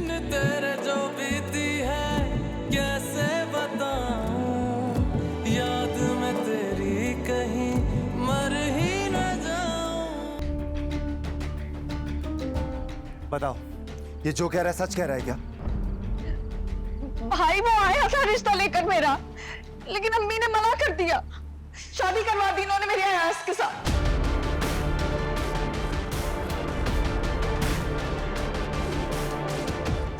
दिन तेरे जो बीती है कैसे बताऊं, याद में तेरी कहीं मर ही न जाऊं। बताओ, ये जो कह रहा है सच कह रहा है क्या? भाई वो आया था रिश्ता लेकर मेरा, लेकिन अम्मी ने मना कर दिया। शादी करवा दी इन्होंने मेरे अयाज के साथ।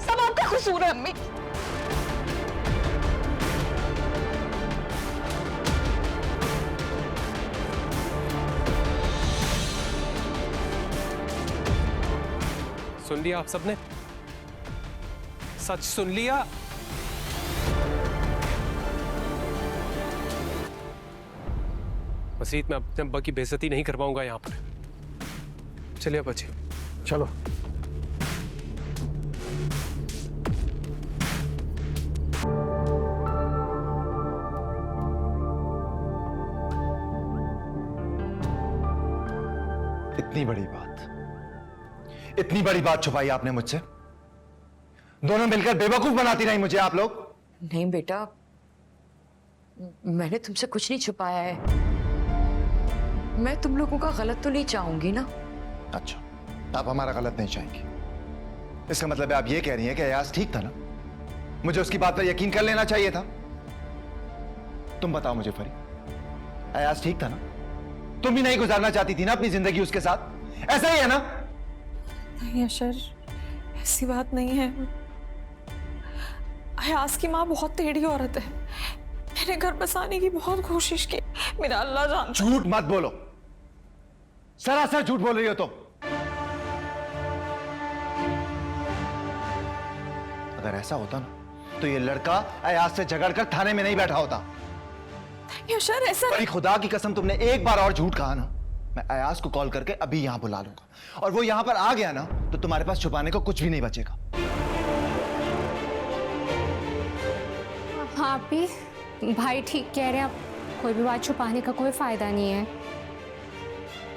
सब आपका कसूर है अम्मी। सुन लिया आप सबने? सच सुन लिया? मसीद मैं अपने अब्बा की बेइज्जती नहीं करवाऊंगा यहाँ पर। चलिए बच्चे चलो। इतनी बड़ी बात छुपाई आपने मुझसे। दोनों मिलकर बेवकूफ बनाती रही मुझे आप लोग। नहीं बेटा, मैंने तुमसे कुछ नहीं छुपाया है। मैं तुम लोगों का गलत तो नहीं चाहूंगी ना। अच्छा, आप हमारा गलत नहीं चाहेंगी। इसका मतलब है आप ये कह रही हैं कि अयाज ठीक था ना? मुझे उसकी बात पर यकीन कर लेना चाहिए था। तुम बताओ मुझे फरी, अयाज ठीक था ना? तुम भी नहीं गुजारना चाहती थी ना अपनी जिंदगी उसके साथ? ऐसा ही है ना? नहीं अशर, ऐसी बात नहीं है। अयाज की माँ बहुत टेढ़ी औरत है। मैंने घर बसाने की बहुत कोशिश की, मेरा अल्लाह जानता। झूठ मत बोलो, सरासर झूठ बोल रही हो तुम। अगर ऐसा होता ना तो ये लड़का अयाज से झगड़कर थाने में नहीं बैठा होता। नहीं अशर, ऐसा बड़ी खुदा की कसम, तुमने एक बार और झूठ कहा ना, मैं अयाज को कॉल करके अभी यहां बुला लूंगा, और वो यहां पर आ गया ना तो तुम्हारे पास छुपाने को कुछ भी नहीं बचेगा। हाँ भी भाई ठीक कह रहे हैं आप, कोई भी बात छुपाने का कोई फायदा नहीं है।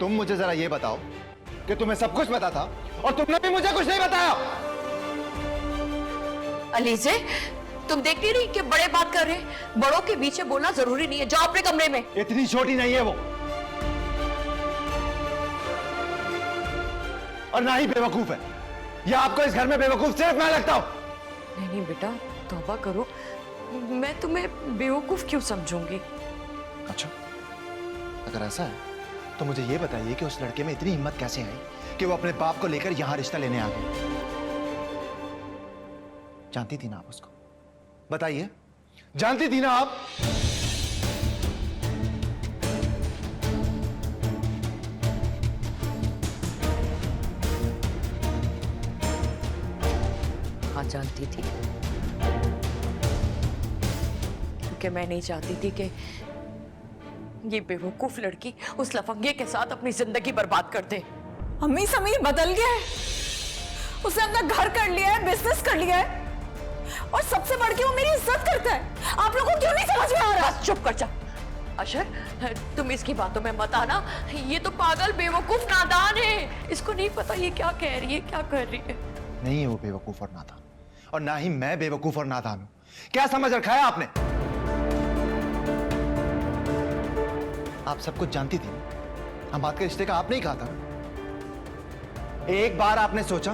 तुम मुझे जरा ये बताओ कि तुम्हें सब कुछ पता था और तुमने भी मुझे कुछ नहीं बताया। अलीजे, तुम देखती नहीं कि बड़े बात कर रहे हैं? बड़ों के बीच में बोलना जरूरी नहीं है। जाओ अपने कमरे में। इतनी छोटी नहीं है वो, और ना ही बेवकूफ है। या आपको इस घर में बेवकूफ सिर्फ मैं लगता हूं? नहीं नहीं बेटा, तौबा करो। मैं तुम्हें बेवकूफ क्यों समझूंगी? अच्छा, अगर ऐसा है तो मुझे ये बताइए कि उस लड़के में इतनी हिम्मत कैसे आई कि वो अपने बाप को लेकर यहां रिश्ता लेने आ गया? जानती थी ना आप उसको? बताइए, जानती थी ना आप? हाँ जानती थी, क्योंकि मैं नहीं चाहती थी कि ये बेवकूफ लड़की उस लफंगे के साथ अपनी जिंदगी बर्बाद कर दे। अम्मी समीर बदल गया है। उसने अपना घर कर लिया है, बिजनेस कर लिया है, और सबसे बढ़ के वो मेरी इज्जत करता है। आप लोगों को क्यों नहीं समझ में आ रहा? बस चुप कर जा। अशर, तुम इसकी बातों में मत आना। ये तो पागल बेवकूफ नादान है। इसको नहीं पता ये क्या कह रही है, क्या कर रही है। नहीं है वो बेवकूफ और नादान, और ना ही मैं बेवकूफ और नादान हूं। क्या समझ रखा है आपने? आप सब कुछ जानती थी। हम बात के रिश्ते का आपने ही कहा था। एक बार आपने सोचा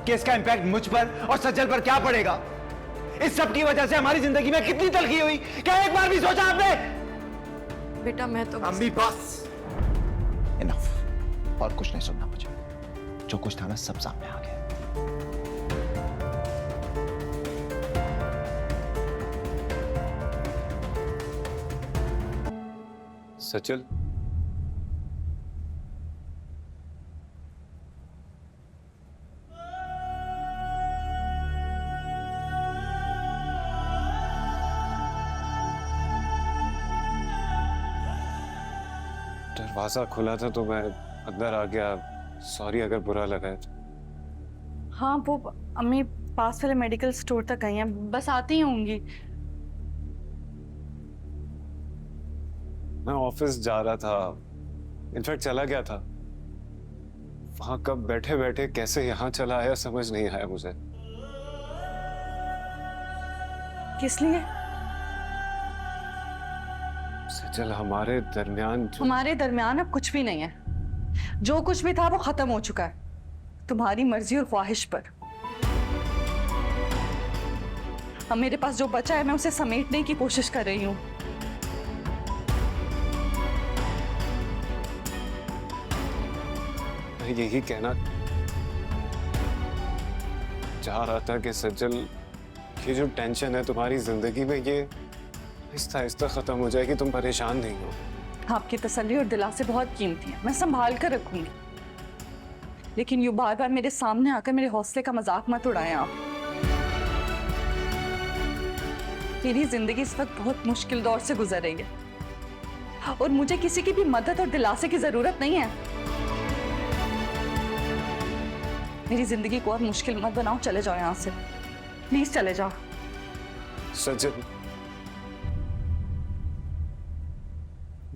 कि इसका इंपैक्ट मुझ पर और सज्जल पर क्या पड़ेगा? इस सब की वजह से हमारी जिंदगी में कितनी तलखी हुई, क्या एक बार भी सोचा आपने? बेटा मैं तो अम्मी बस, इनफ। और कुछ नहीं सुनना मुझे। जो कुछ था ना सब सामने आ गया। सचल, दरवाजा खुला था तो मैं अंदर आ गया। सॉरी अगर बुरा लगा है तो। हाँ, वो अम्मी पास वाले मेडिकल स्टोर तक गई हैं, बस आती ही होंगी। मैं ऑफिस जा रहा था, इनफैक्ट चला गया था। वहां कब बैठे बैठे कैसे यहां चला आया समझ नहीं आया मुझे। किस लिए? सजल, हमारे दरमियान हमारे दरमियान अब कुछ भी नहीं है। जो कुछ भी था वो खत्म हो चुका है, तुम्हारी मर्जी और ख्वाहिश पर। अब मेरे पास जो बचा है मैं उसे समेटने की कोशिश कर रही हूँ। मैं यही कहना चाह रहा था कि सजल, ये जो टेंशन है तुम्हारी जिंदगी में, ये आहिस्ता आहिस्ता खत्म हो जाएगी। तुम परेशान नहीं हो। आपकी तसल्ली और दिलासे बहुत कीमती हैं, मैं संभाल कर रखूंगी। लेकिन यूं बार बार मेरे सामने आकर मेरे हौसले का मजाक मत उड़ाएं आप। मेरी जिंदगी इस वक्त बहुत मुश्किल दौर से गुजर रही है और मुझे किसी की भी मदद और दिलासे की जरूरत नहीं है। मेरी जिंदगी को और मुश्किल मत बनाओ, चले जाओ यहाँ से, प्लीज चले जाओ। सजल,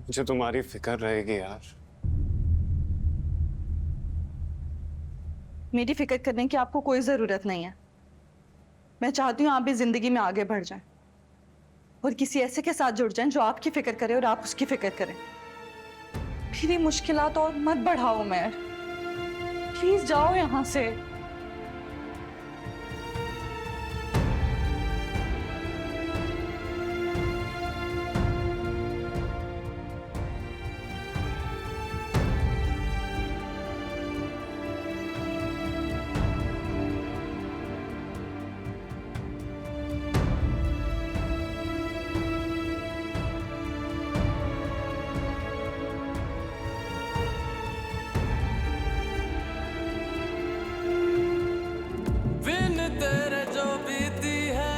मुझे तुम्हारी फिक्र रहेगी यार। मेरी फिक्र करने की आपको कोई जरूरत नहीं है। मैं चाहती हूँ आप भी जिंदगी में आगे बढ़ जाएं और किसी ऐसे के साथ जुड़ जाएं जो आपकी फिक्र करे और आप उसकी फिक्र करें। फिर ये मुश्किलात और मत बढ़ाओ उमर, प्लीज जाओ यहाँ से। बिन तेरे जो बीती है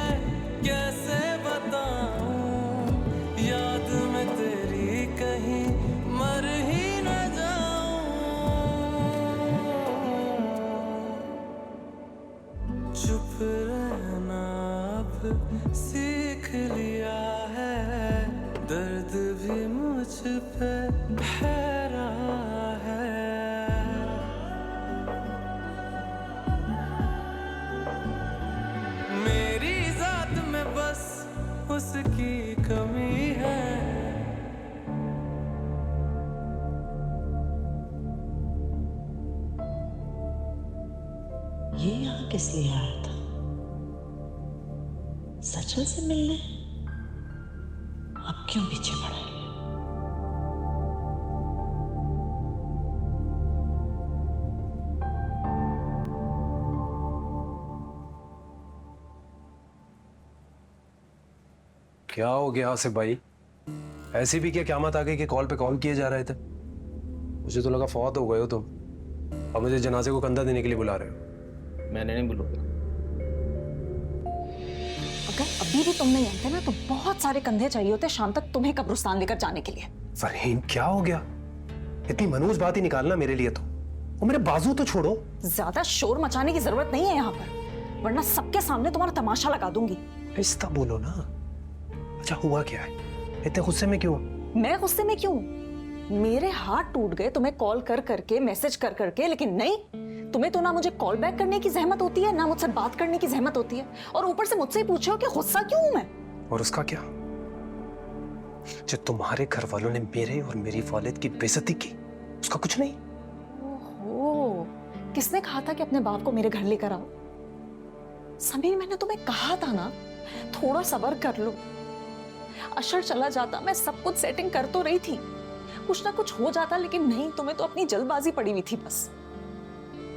कैसे बताऊं, याद में तेरी कहीं मर ही न जाऊं। चुप रहना अब सीख लिया है, दर्द भी मुझ पे ठहरा है। मेरी जात में बस उसकी कमी है। ये यहाँ किस लिए आया था? सचल से मिलने? अब क्यों पीछे पड़ा है? क्या हो गया आसिफ भाई? ऐसी भी क्या क़यामत आ गई कि कॉल पे कॉल किए जा रहे थे? मुझे तो लगा फौत हो गए हो तुम, अब मुझे जनाजे को कंधा देने के लिए बुला रहे हो। मैंने नहीं बुलाया। अगर अभी भी तुम नहीं आते ना तो बहुत सारे कंधे चाहिए होते शाम तक तुम्हें कब्रिस्तान लेकर जाने के लिए। फरहीन, क्या हो गया? इतनी मनहूस बात ही निकालना मेरे लिए तो। और मेरे बाजू तो छोड़ो। ज्यादा शोर मचाने की जरूरत नहीं है यहाँ पर, वरना सबके सामने तुम्हारा तमाशा लगा दूंगी। आहिस्ता बोलो ना। अच्छा हुआ क्या है? इतने गुस्से में क्यों? मैं गुस्से में क्यों? मेरे हाथ टूट गए तुम्हें कॉल कर करके, मैसेज कर करके, लेकिन नहीं, तुम्हें तो ना मुझे कॉल बैक करने की जहमत होती है, ना मुझसे बात करने की जहमत होती है, और ऊपर से मुझसे ही पूछो कि गुस्सा क्यों हूं मैं। और उसका क्या? जो तुम्हारे घर वालों ने मेरे और मेरी वालिद की बेइज्जती की, उसका कुछ नहीं? ओहो, किसने कहा था कि अपने बाप को मेरे घर लेकर आओ? समीर, मैंने तुम्हें कहा था ना थोड़ा सब्र कर लो। अशर चला जाता, मैं सब कुछ सेटिंग कर तो रही थी, कुछ ना कुछ हो जाता, लेकिन नहीं, तुम्हें तो अपनी जल्दबाजी पड़ी हुई थी बस।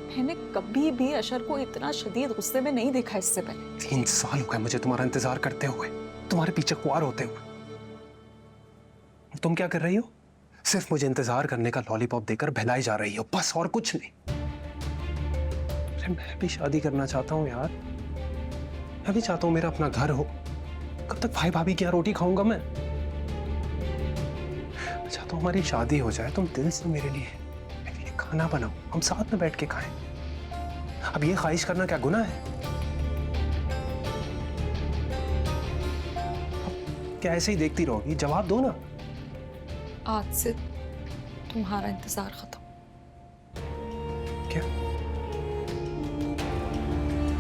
मैंने कभी भी अशर को इतना शदीद गुस्से में नहीं देखा इससे पहले। 3 साल हो गए मुझे तुम्हारा इंतजार करते हुए, तुम्हारे पीछे ख्वार होते हुए। तुम क्या कर रही हो? सिर्फ मुझे इंतजार करने का लॉलीपॉप देकर बहलाई जा रही हो, बस, और कुछ नहीं। अरे मैं भी शादी करना चाहता हूँ यार, मैं भी चाहता हूँ मेरा अपना घर हो। कब तक भाई भाभी की यहाँ रोटी खाऊंगा मैं? चाहता हूँ हमारी शादी हो जाए, तुम दिल से मेरे लिए खाना बनाओ, हम साथ में बैठ के खाएं। अब ये ख्वाहिश करना क्या गुनाह है? क्या ऐसे ही देखती रहोगी? जवाब दो ना। आज से तुम्हारा इंतजार खत्म।